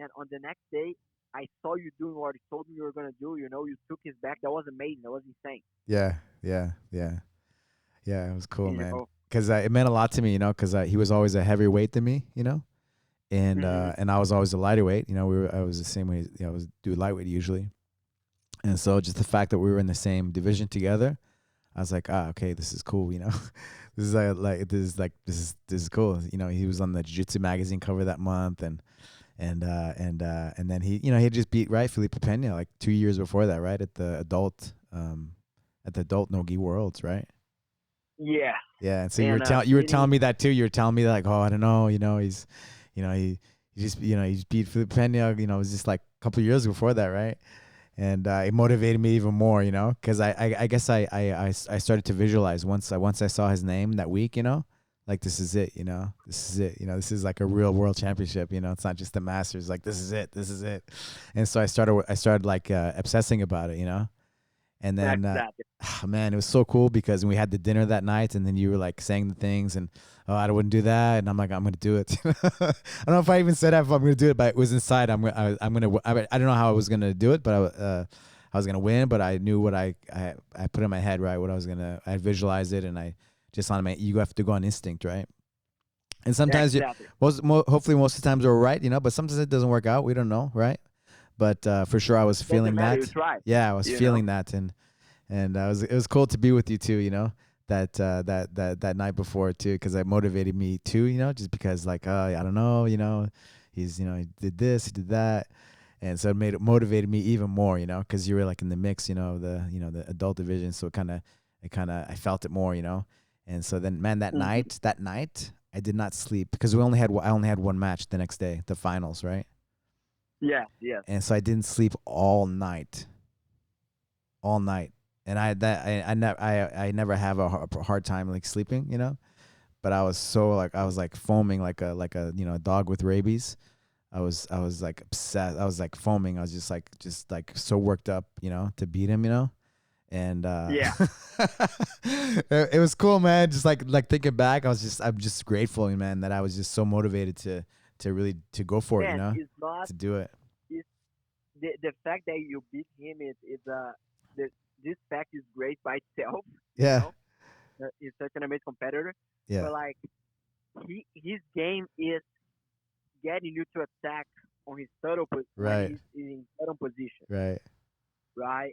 and on the next day, I saw you doing what you told me you were gonna do. You took his back. That was amazing. That was insane. Yeah, yeah, yeah, yeah. It was cool, You man. know. Because it meant a lot to me, Because he was always a heavier weight than me, and Hmm. and I was always a lighter weight. I was the same way. I was do lightweight usually, and so just the fact that we were in the same division together, I was like, okay, this is cool, This is this is cool. He was on the Jiu-Jitsu magazine cover that month, and then he just beat right Felipe Pena like 2 years before that, right at the adult Nogi Worlds, right? Yeah, Yeah, and so and you were telling me that too. You were telling me like, oh, I don't know, he's, he just he's beat Felipe Pena. It was just like a couple of years before that, right? And it motivated me even more, because I guess I started to visualize once I saw his name that week, like this is it, this is it, this is like a real world championship, it's not just the Masters, like this is it, and so I started like obsessing about it, and then exactly. man, it was so cool because we had the dinner that night, and then you were like saying the things, and oh, I wouldn't do that, and I'm like, I'm gonna do it. I don't know if I even said if I'm gonna do it, but it was inside. I'm gonna. I don't know how I was gonna do it, but I was gonna win. But I knew what I put in my head, right? What I was gonna. I visualized it, and I just on my. You have to go on instinct, right? And sometimes Exactly. hopefully most of the times we're right, but sometimes it doesn't work out. We don't know, right? But for sure, I was Doesn't feeling matter. You that. try. Yeah, I was You know. feeling that, and it was cool to be with you too, that night before too, because it motivated me too, just because like I don't know, he's he did this, he did that, and so it motivated me even more, because you were like in the mix, the adult division, so it kind of I felt it more, and so then man, that Hmm. night I did not sleep because I only had one match the next day, the finals, right? Yes, yes. And so I didn't sleep all night. And I never have a hard time like sleeping, you know. But I was so like I was like foaming like a a dog with rabies. I was like obsessed. I was like foaming. I was just like so worked up, you know, to beat him, you know. And Yeah. it was cool, man. Just like thinking back, I'm just grateful, man, that I was just so motivated to really to go for it, you Man, know, it's not to do it. it's the fact that you beat him is the this fact is great by itself, you Yeah, know. He's such an amazing competitor. yeah, But like his game is getting you to attack on his when right, he's in turtle position, right, right?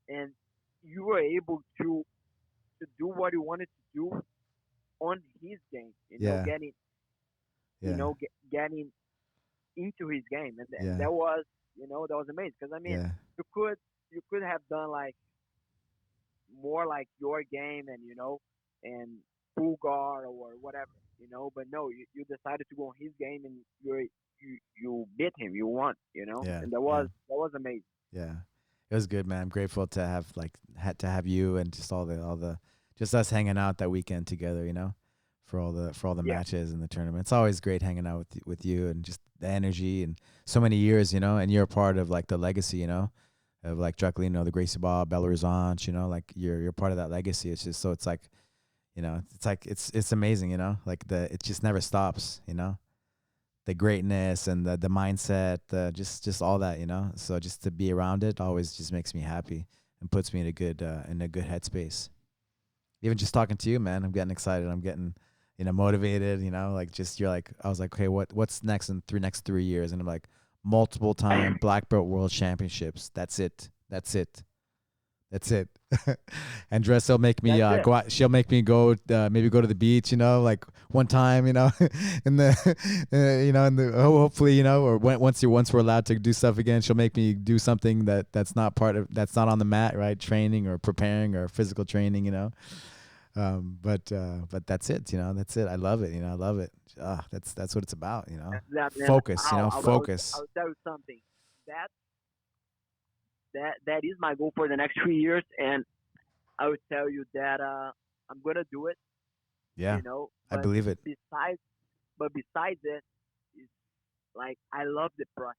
And you were able to do what you wanted to do on his game, you know, yeah, yeah, getting into his game, and yeah, that was that was amazing because I mean yeah, you could you could have done like more like your game and full guard or whatever, but no, you decided to go on his game and you beat him, you won, yeah, and yeah, that was amazing. yeah. It was good, man. I'm grateful to have like had to have you and just all the just us hanging out that weekend together, you know, for all the Yeah, matches and the tournament. It's always great hanging out with you and just the energy and so many years, you know, and you're a part of like the legacy, you know, of like Draculino, the Gracie Ball, Belarusant, you know, like you're part of that legacy. It's just so it's like, you know, it's like it's amazing, you know, like it just never stops, you know, the greatness and the mindset, the just all that, you know. So just to be around it always just makes me happy and puts me in a good headspace. Even just talking to you, man, I'm getting excited. I'm getting, you know, motivated. You know, like just you're like I was like, okay, what's next in next 3 years? And I'm like, multiple time black belt world championships. That's it. That's it. That's it. And Dress will make me that's it. go out. She'll make me go maybe go to the beach, you know, like one time, you know, in the you know, in the hopefully, you know, or once we're allowed to do stuff again, she'll make me do something that's not on the mat, right? Training or preparing or physical training, you know. But that's it, you know. That's it. I love it, you know. I love it. That's what it's about, you know. That's that, man. Focus, you know. Focus. I'll tell you something. That that is my goal for the next 3 years, and I would tell you that I'm gonna do it. Yeah, I But believe it. besides besides it, it's like I love the process.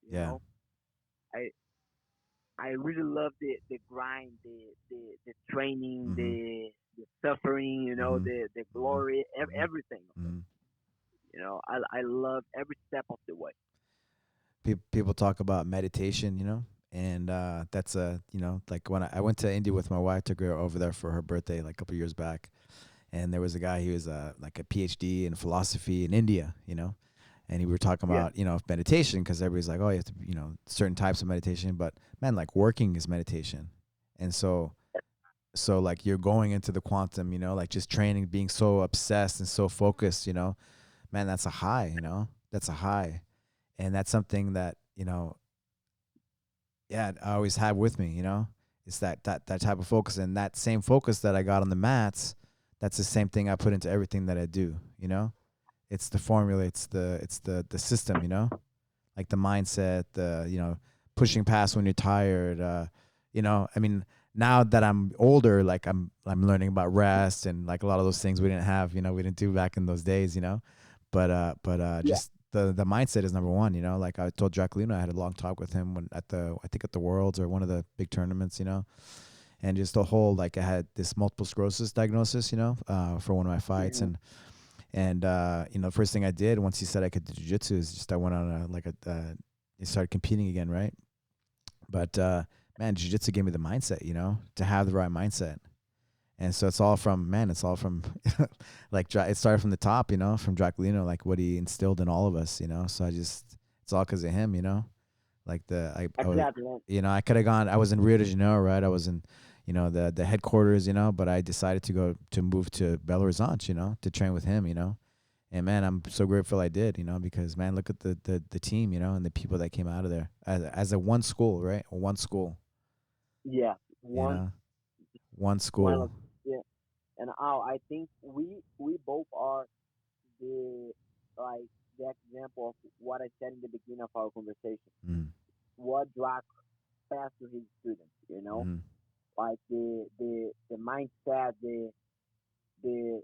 You Yeah. know, I I really love the grind, the training, Mhm. the suffering. Mhm. The Mhm. glory, Mhm. everything of it. Mhm. I love every step of the way. People talk about meditation, you know, and that's a you know like when I went to India with my wife, took her over there for her birthday like a couple years back, and there was a guy, he was like a PhD in philosophy in India, you know, and we were talking Yeah, about you know meditation because everybody's like, oh, you have to you know certain types of meditation, but man, like working is meditation, and so like you're going into the quantum, you know, like just training, being so obsessed and so focused, you know, man, that's a high, you know, that's a high, and that's something that you know yeah, I always have with me, you know. It's that type of focus, and that same focus that I got on the mats, that's the same thing I put into everything that I do, you know? It's the formula, it's the system, you know? Like the mindset, the, you know, pushing past when you're tired, you know, I mean, now that I'm older, like I'm learning about rest and like a lot of those things we didn't have, you know, we didn't do back in those days, you know. But yeah, just the mindset is number one, you know. Like I told Draculino, I had a long talk with him when I think at the Worlds or one of the big tournaments, you know. And just the whole like I had this multiple sclerosis diagnosis, you know, for one of my fights, hmm and you know, first thing I did once he said I could do jiu-jitsu is just I went on I started competing again, right? But man, jiu-jitsu gave me the mindset, you know, to have the right mindset. And so it's all from man, it's all from like it started from the top, you know, from Draculino, like what he instilled in all of us, you know. So it's all because of him, you know. Like I was, exactly, man. you know, I could have gone. I was in Rio de Janeiro, right? I was in, you know, the headquarters, you know, but I decided to move to Belarusant, you know, to train with him, you know. And man, I'm so grateful I did, you know, because man, look at the team, you know, and the people that came out of there as a one school, right? One school, Yeah, you one know, one one school. of yeah, And I think we both are the like the example of what I said in the beginning of our conversation. Mm. What Drac passed to his students, Mm-hmm. like the mindset, the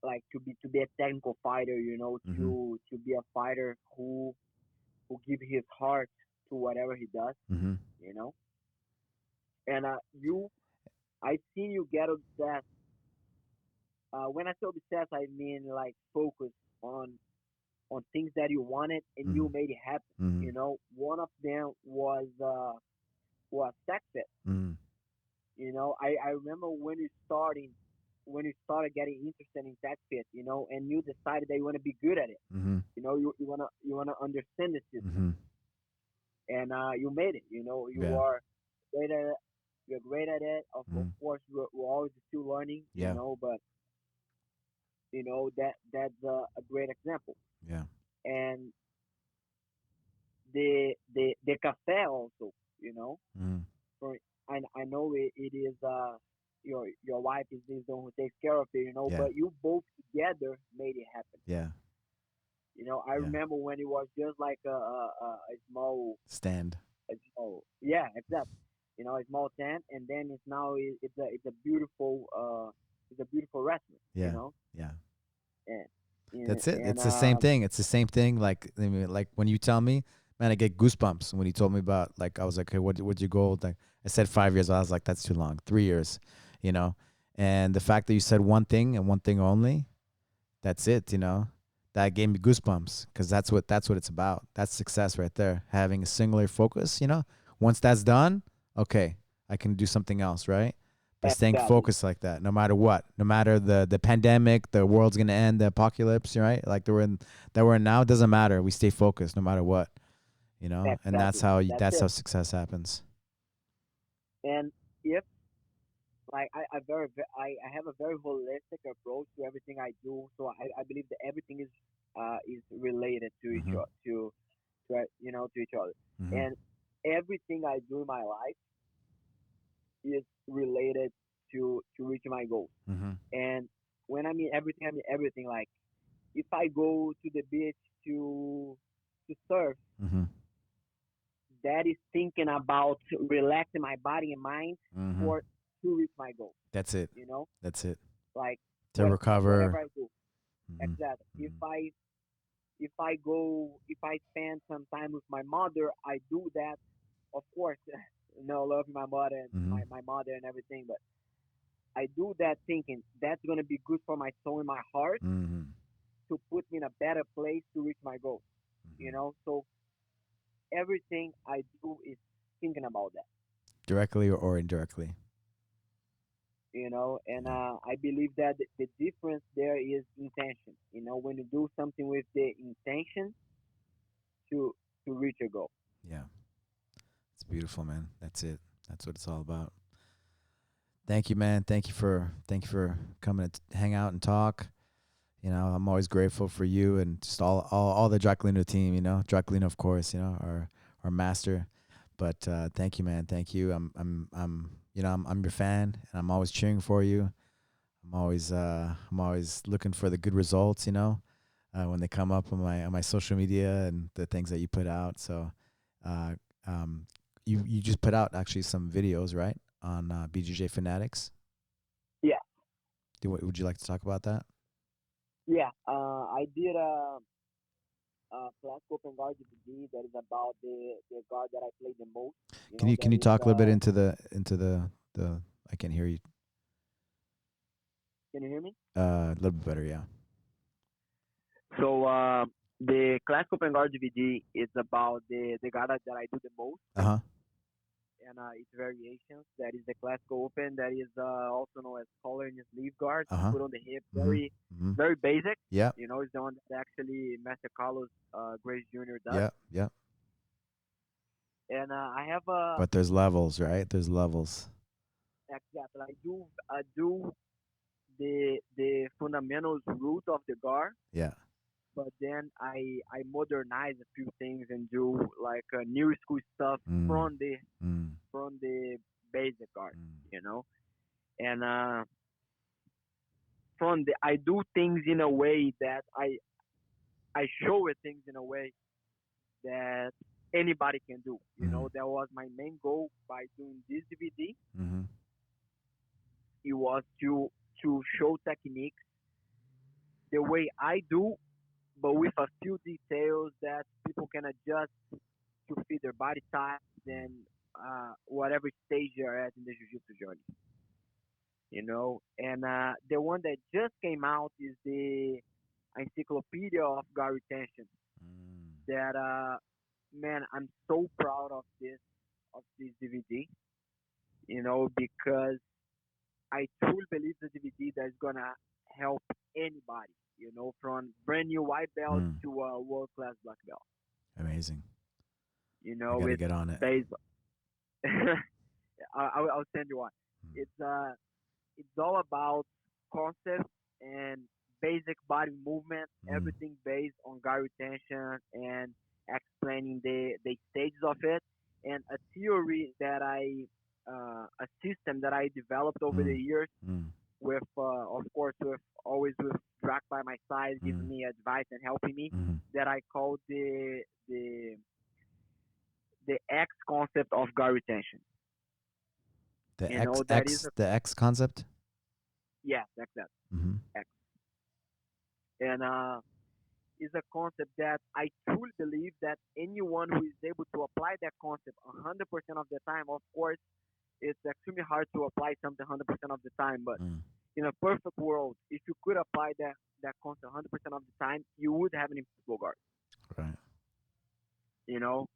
like to be a technical fighter, Mm-hmm. to be a fighter who give his heart to whatever he does, Mm-hmm. you know. And I seen you get obsessed. When I say obsessed, I mean like focus on on things that you wanted and Mm-hmm. you made it happen. Mm-hmm. One of them was sex ed. Mm-hmm. I remember when you started getting interested in sex ed, and you decided that you want to be good at it. Mm-hmm. You wanna understand the system, Mm-hmm. and you made it. You Yeah. are great at it. You're great at it. Of Mm-hmm. course, we're always still learning. Yeah. But that's a great example. Yeah. And the cafe also, you know, Mm-hmm. for I know it is your wife is the one who takes care of it, Yeah. but you both together made it happen. Yeah. I Yeah. remember when it was just like a small, Stand. yeah, exactly, a small tent, and then it's a beautiful restaurant, Yeah. Yeah. and That's it. and It's the same thing. It's the same thing. Like I mean, like when you tell me, man, I get goosebumps when you told me about. Like I was like, hey, what's your goal? Like I said 5 years. I was like, that's too long. 3 years, you know. And the fact that you said one thing and one thing only, that's it. That gave me goosebumps because that's what it's about. That's success right there. Having a singular focus. Once that's done, okay, I can do something else, right? But staying exactly, focused like that, no matter what, no matter the pandemic, the world's gonna end, the apocalypse, right? Like that we're in now, it doesn't matter. We stay focused no matter what, and that's exactly. how That's that's it. how success happens. And if like I have a very holistic approach to everything I do. So I believe that everything is related to each Mhm. other to each other, Mhm. and everything I do in my life is related to reach my goals. Mhm. And when I mean everything. Like if I go to the beach to surf, Mhm. that is thinking about relaxing my body and mind Mhm. for to reach my goal. That's it. You know, That's it. like To whatever recover. I do. Mhm. Exactly. If Mhm. I spend some time with my mother, I do that. Of course, loving my mother and Mhm. my mother and everything, but I do that thinking that's gonna be good for my soul and my heart Mhm. to put me in a better place to reach my goals. Mhm. So everything I do is thinking about that. Directly or indirectly. And Yeah. I believe that the difference there is intention. When you do something with the intention to reach a goal. Yeah. It's beautiful, man. That's it. That's what it's all about. Thank you, man. Thank you for coming to hang out and talk. I'm always grateful for you and just all the Draculino team. Draculino, of course. Our master. But thank you, man. Thank you. I'm your fan, and I'm always cheering for you. I'm always looking for the good results. When they come up on my social media and the things that you put out. So, uh, um, you just put out actually some videos, right, on BJJ Fanatics. Yeah, Would you like to talk about that? yeah. I did a class open guard DVD that is about the guard that I played the most. Can you can That you is talk a little bit into the I can hear you can you hear me? a little bit better, yeah. So the class open guard DVD is about the guard that I do the most, Uh-huh. and its variations. That is the classical open. That is also known as collar and sleeve guard, Uh-huh. put on the hip. Mhm. Very Mhm. very basic. Yeah. It's the one that actually Master Carlos Grace Jr. does. Yeah. Yeah. And I have a But there's levels, right? There's levels. exactly. I do the fundamentals root of the guard, Yeah. but then I modernize a few things and do like new school stuff Mm. from the Mm. from the basic guard, Mm. you know. And I do things in a way that I show it things in a way that anybody can do. You know, that was my main goal by doing this DVD. Mm-hmm. It was to show techniques the way I do, but with a few details that people can adjust to fit their body type and whatever stage you're at in the jiu-jitsu journey. You know, and the one that just came out is the Encyclopedia of Guard Retention. That man, I'm so proud of this DVD. You know, because I truly believe the DVD that is gonna help anybody. You know, from brand new white belt to a world class black belt. Amazing. You know, I gotta get on it. Based, I'll send you one. It's all about concepts and basic body movement, everything based on guard retention and explaining the stages of it, and a theory that a system that I developed over the years with, of course, with always with Drac by my side, giving me advice and helping me, that I call the X concept of guard retention. The X concept? Yeah, that's that. X. And is a concept that I truly believe that anyone who is able to apply that concept 100% of the time, of course, it's extremely hard to apply something 100% of the time, but in a perfect world, if you could apply that concept 100% of the time, you would have an impossible guard. Right. You know,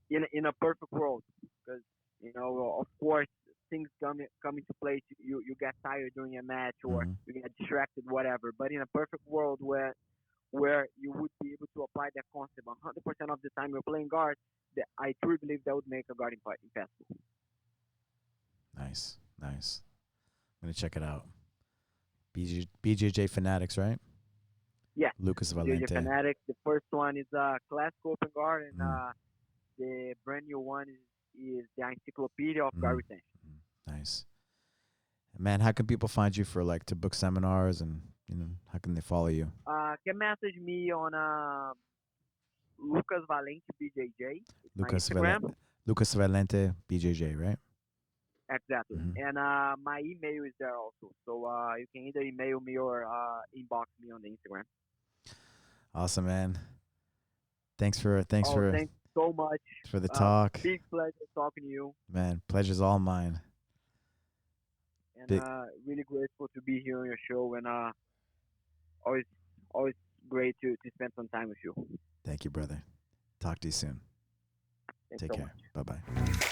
in a perfect world, because, you know, of course, things come into place. You get tired during a match, or you get distracted, whatever. But in a perfect world where you would be able to apply that concept 100% of the time you're playing guard, I truly believe that would make a guard impassable. Nice. I'm gonna check it out. BJJ Fanatics, right? Yeah. Lucas Valente. BJJ Fanatics. The first one is classic open guard, and the brand new one is the Encyclopedia of Guard Retention. Nice. Man, how can people find you for to book seminars, and how can they follow you? Can message me on Lucas Valente BJJ. Lucas Valente BJJ, right? Exactly. And my email is there also, so you can either email me or inbox me on the Instagram. Awesome, man. Thanks thanks so much for the talk. Big pleasure talking to you, man. Pleasure's all mine. And really grateful to be here on your show, and always great to spend some time with you. Thank you, brother. Talk to you soon. Thanks Take so care. Much. Bye-bye.